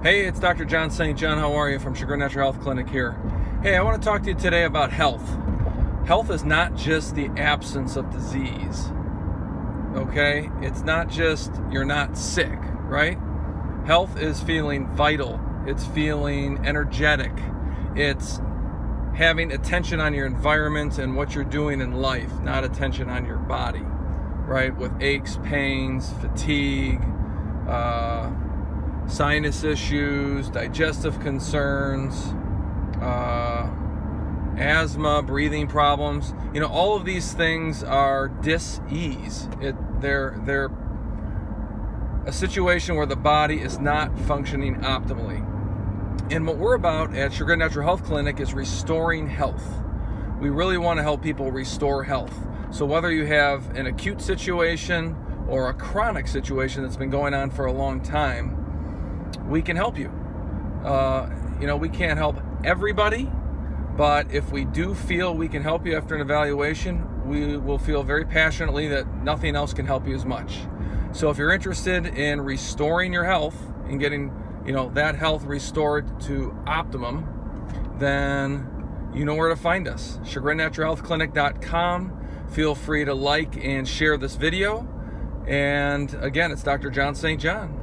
Hey, it's Dr. John St. John. How are you? From Chagrin Natural Health Clinic here. Hey, I want to talk to you today about health. Health is not just the absence of disease, okay? It's not just you're not sick, right? Health is feeling vital. It's feeling energetic. It's having attention on your environment and what you're doing in life, not attention on your body, right? With aches, pains, fatigue, sinus issues, digestive concerns, asthma, breathing problems. You know, all of these things are dis-ease. They're a situation where the body is not functioning optimally. And what we're about at Chagrin Natural Health Clinic is restoring health. We really want to help people restore health. So whether you have an acute situation or a chronic situation that's been going on for a long time, we can help you. You know, we can't help everybody, but if we do feel we can help you after an evaluation, we will feel very passionately that nothing else can help you as much. So if you're interested in restoring your health and getting, you know, that health restored to optimum, then you know where to find us. ChagrinNaturalHealthClinic.com. Feel free to like and share this video. And again, it's Dr. John St. John.